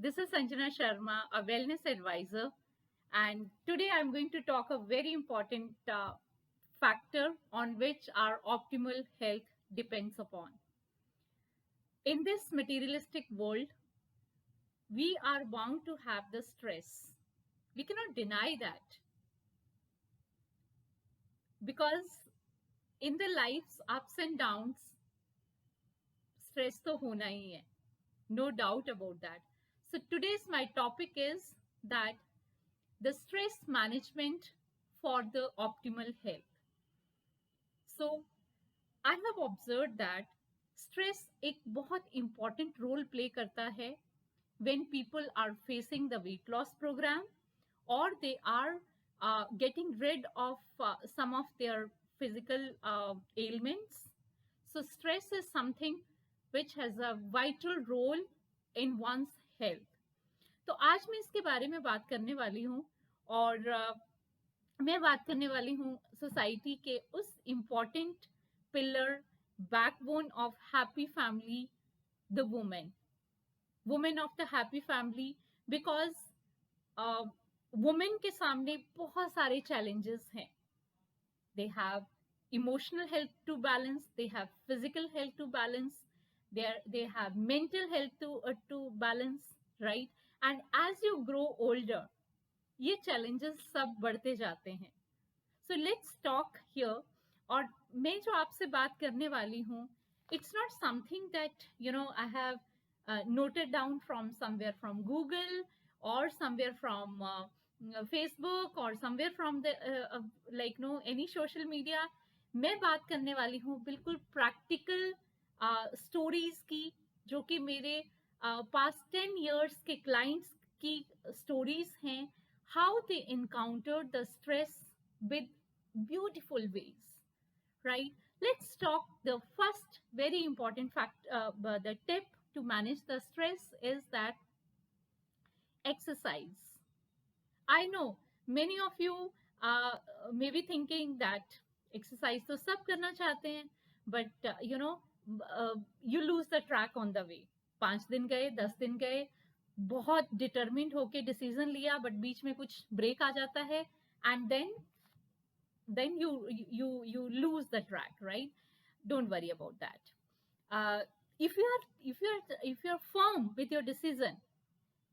This is Sanjana Sharma, a wellness advisor, and today I'm going to talk a very important factor on which our optimal health depends upon. In this materialistic world, we are bound to have the stress. We cannot deny that because in the life's ups and downs, stress तो होना ही है. No doubt about that. So today's my topic is that the stress management for the optimal health. So I have observed that stress एक बहुत important role play करता है when people are facing the weight loss program or they are getting rid of some of their physical ailments. So stress is something which has a vital role in one's health. तो आज मैं इसके बारे में बात करने वाली हूँ और मैं बात करने वाली हूँ सोसाइटी के उस important pillar backbone of happy family, the women of the happy family, because women के सामने बहुत सारे चैलेंजेस हैं. They have emotional health to balance, they have physical health to balance, they have mental health to balance, right? And as you grow older, ये challenges सब बढ़ते जाते हैं. So let's talk here. और मैं जो आपसे बात करने वाली हूँ, it's not something that I have noted down from somewhere from Google or somewhere from Facebook or somewhere from the any social media. मैं बात करने वाली हूँ बिल्कुल प्रैक्टिकल स्टोरीज की, जो कि मेरे पास्ट 10 years के क्लाइंट्स की स्टोरीज हैं, how they encountered the stress with beautiful ways, right? Let's talk the first very important fact, the tip to manage the stress is that exercise. I know many of you may be thinking that exercise तो सब करना चाहते हैं, but you lose the track on the way. 5 दिन गए, 10 दिन गए, बहुत डिटरमिन्ड होके डिसीजन लिया, बट बीच में कुछ ब्रेक आ जाता है, and then you lose the track, right? Don't worry about that. If you are firm with your decision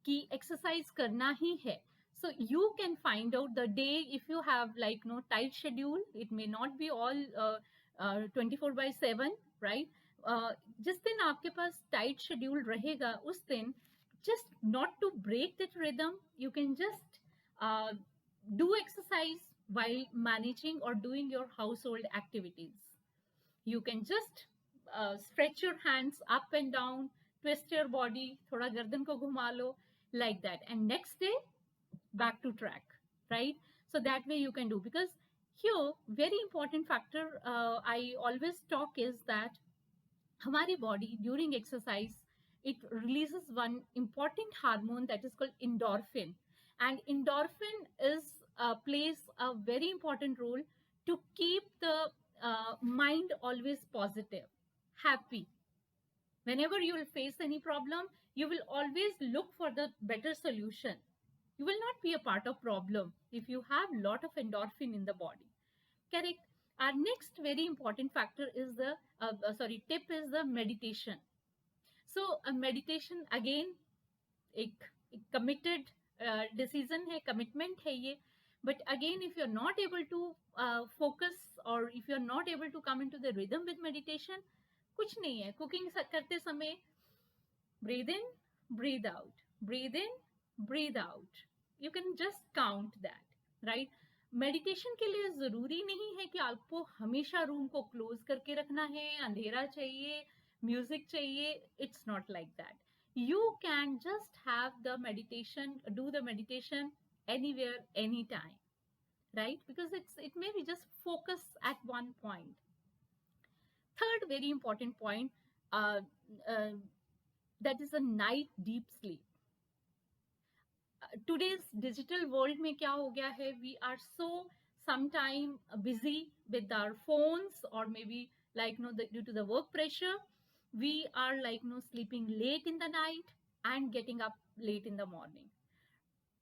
कि exercise करना ही है, so you can find out the day. If you have tight schedule, it may not be all 24/7, right? जिस दिन आपके पास tight schedule रहेगा, उस दिन just not to break that rhythm, you can just do exercise while managing or doing your household activities. You can just stretch your hands up and down, twist your body, thoda gardan ko ghuma lo, like that, and next day back to track, right? So that way you can do, because here very important factor I always talk is that हमारी body during exercise, it releases one important hormone that is called endorphin, and endorphin is plays a very important role to keep the mind always positive, happy. Whenever you will face any problem, you will always look for the better solution. You will not be a part of problem if you have lot of endorphin in the body. Correct. Our next very important factor is the tip is the meditation. So a meditation again एक committed decision है, commitment है ये. But again, if you're not able to focus, or if you're not able to come into the rhythm with meditation, कुछ नहीं है. Cooking करते समय breathe in, breathe out, breathe in, breathe out. You can just count that, right? Meditation के लिए जरूरी नहीं है कि आपको हमेशा रूम को क्लोज करके रखना है, अंधेरा चाहिए, म्यूजिक चाहिए. It's not like that. You can just have the meditation, do the meditation anywhere, anytime, right? Because it may be just focus at one point. Third very important point, uh, uh, that is a night deep sleep. Today's digital world में क्या हो गया है, we are so sometime busy with our phones, or maybe due to the work pressure, we are sleeping late in the night and getting up late in the morning,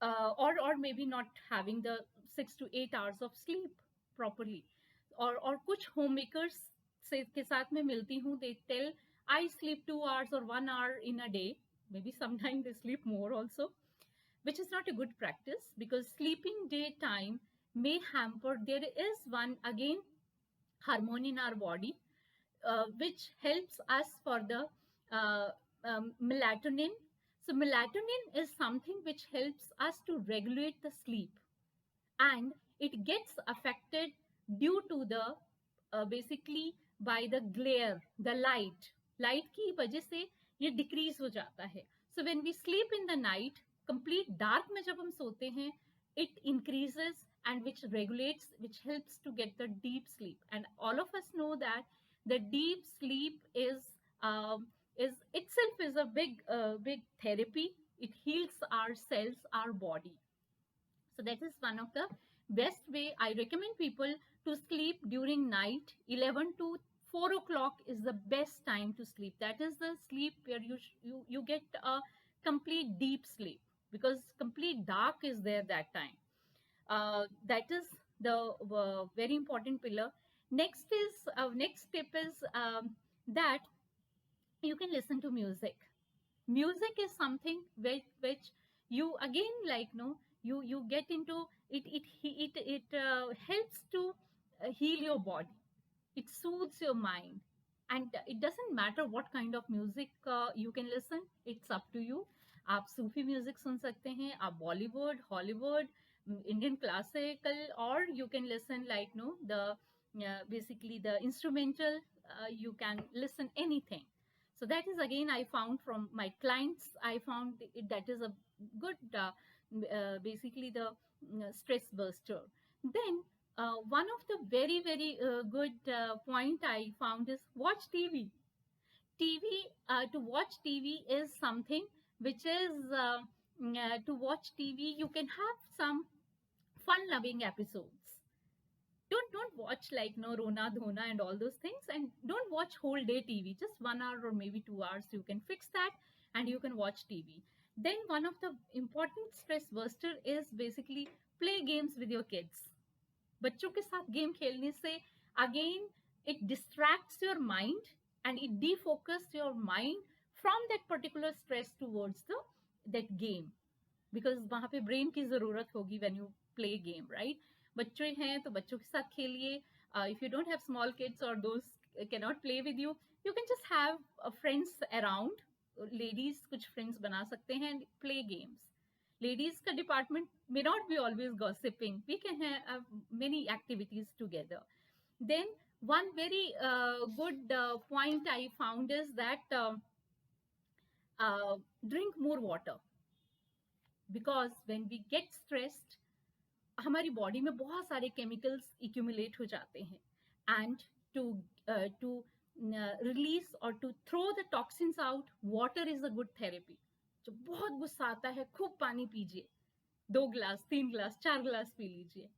or maybe not having the 6 to 8 hours of sleep properly. और कुछ homemakers से के साथ मैं मिलती हूँ, they tell I sleep 2 hours or 1 hour in a day. Maybe sometimes they sleep more also, which is not a good practice because sleeping daytime may hamper. There is one again hormone in our body which helps us for the melatonin. So, melatonin is something which helps us to regulate the sleep, and it gets affected due to the basically by the glare, the light की वजह से ये decrease हो जाता है. So when we sleep in the night, complete dark में जब हम सोते हैं, it increases, and which regulates, which helps to get the deep sleep. And all of us know that the deep sleep is itself is a big therapy. It heals our cells, our body. So that is one of the best way. I recommend people to sleep during night. 11 to 4 o'clock is the best time to sleep. That is the sleep where you get a complete deep sleep, because complete dark is there that time. That is the very important pillar. Next tip is that you can listen to music. Music is something which you again, like, no, you get into it. It helps to heal your body. It soothes your mind, and it doesn't matter what kind of music you can listen. It's up to you. आप सूफी music सुन सकते हैं, आप Bollywood, Hollywood, Indian classical, और you can listen like, no, the basically the instrumental. You can listen anything. So that is again I found from my clients. I found that is a good basically the stress buster. Then one of the very good point I found is watch TV. TV To watch TV is something which is to watch TV. You can have some fun-loving episodes. Don't watch like, no, Rona Dhona and all those things, and don't watch whole day TV. Just 1 hour or maybe 2 hours. You can fix that, and you can watch TV. Then one of the important stress buster is basically play games with your kids. बच्चों के साथ game खेलने से again it distracts your mind, and it defocus your mind from that particular stress towards the that game, because वहां पे brain की जरूरत होगी when you play game, right? बच्चे हैं तो बच्चों के साथ खेलिए. If you don't have small kids or those cannot play with you, you can just have friends around. Ladies कुछ friends बना सकते हैं and play games. Ladies का department may not be always gossiping. We can have many activities together. Then one very good point I found is that drink more water, because when we get stressed, हमारी body में बहुत सारे chemicals accumulate हो जाते हैं, and to release और to throw the toxins out, water is a good therapy. जब बहुत गुस्सा आता है, खूब पानी पीजिए, 2 ग्लास 3 ग्लास 4 ग्लास पी लीजिए,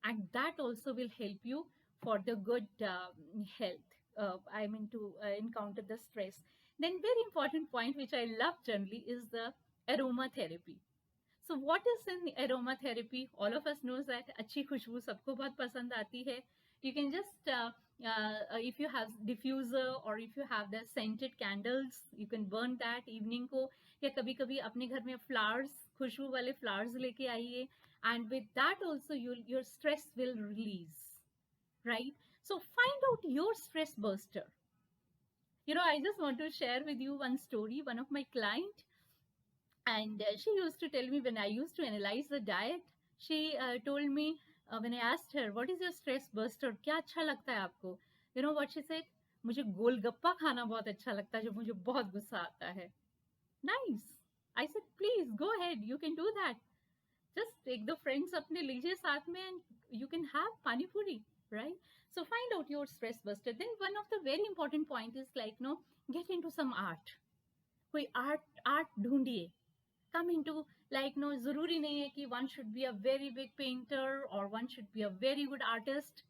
and that also will help you for the good health. I mean to encounter the stress. Then very important point which I love generally is the aromatherapy. So what is in aromatherapy? All of us knows that अच्छी खुशबू सबको बहुत पसंद आती है. You can just if you have diffuser or if you have the scented candles, you can burn that evening को, या कभी कभी अपने घर में flowers, खुशबू वाले flowers लेके आइए, and with that also your stress will release, right? So find out your stress buster. I just want to share with you one story. One of my client, and she used to tell me, when I used to analyze the diet, she told me, when I asked her, what is your stress buster? क्या अच्छा लगता है आपको? You know what she said? मुझे गोलगप्पा खाना बहुत अच्छा लगता है जब मुझे बहुत गुस्सा आता है. Nice. I said, please go ahead. You can do that. Just take the friends अपने लीजिए साथ में, and you can have pani puri, right? So find out your stress buster. Then one of the very important point is like, no, get into some art. कोई art ढूंढिए. Come into, like, no, जरूरी नहीं है कि one should be a very big painter or one should be a very good artist.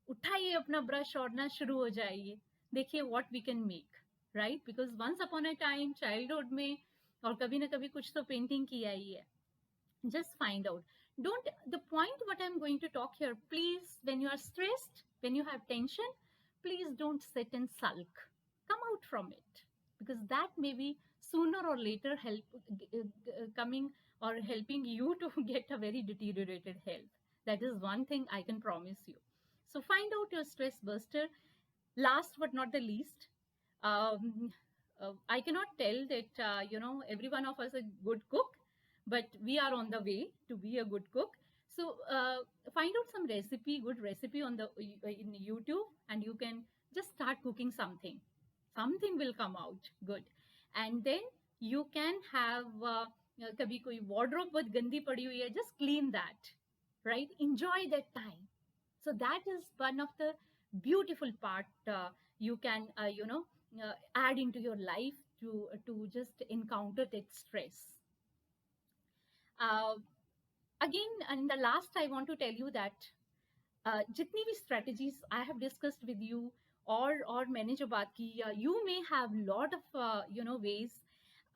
उठाइए अपना brush और ना शुरू हो जाइए, देखिए what we can make, right? Because once upon a time childhood में और कभी ना कभी कुछ तो पेंटिंग किया ही है. Just find out. Don't, the point what I'm going to talk here, please, when you are stressed, when you have tension, please don't sit and sulk. Come out from it, because that may be sooner or later coming or helping you to get a very deteriorated health. That is one thing I can promise you. So find out your stress buster. Last but not the least, um, I cannot tell that every one of us a good cook, but we are on the way to be a good cook. So find out some recipe, good recipe on the in YouTube, and you can just start cooking something. Something will come out good, and then you can have कभी कोई wardrobe बहुत गंदी पड़ी हुई है, just clean that, right? Enjoy that time. So that is one of the beautiful part you can add into your life to just encounter that stress. uh, Again, in the last, I want to tell you that जितनी भी strategies I have discussed with you, और मैंने जो बात की, you may have lot of ways.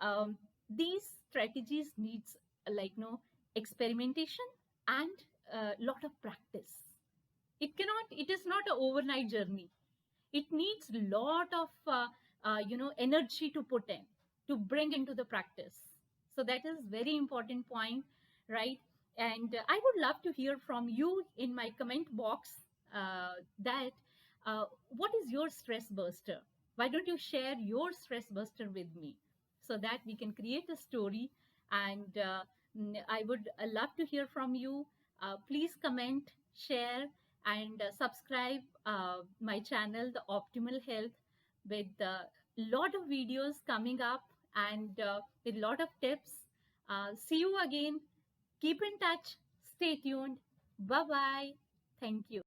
um, these strategies needs experimentation and lot of practice. It is not an overnight journey. It needs lot of energy to put in, to bring into the practice. So that is very important point, right? And I would love to hear from you in my comment box, that what is your stress buster? Why don't you share your stress buster with me, so that we can create a story? And I would love to hear from you. Please comment, share, and subscribe my channel, The Optimal Health, with a lot of videos coming up, and with a lot of tips. See you again. Keep in touch. Stay tuned. Bye bye. Thank you.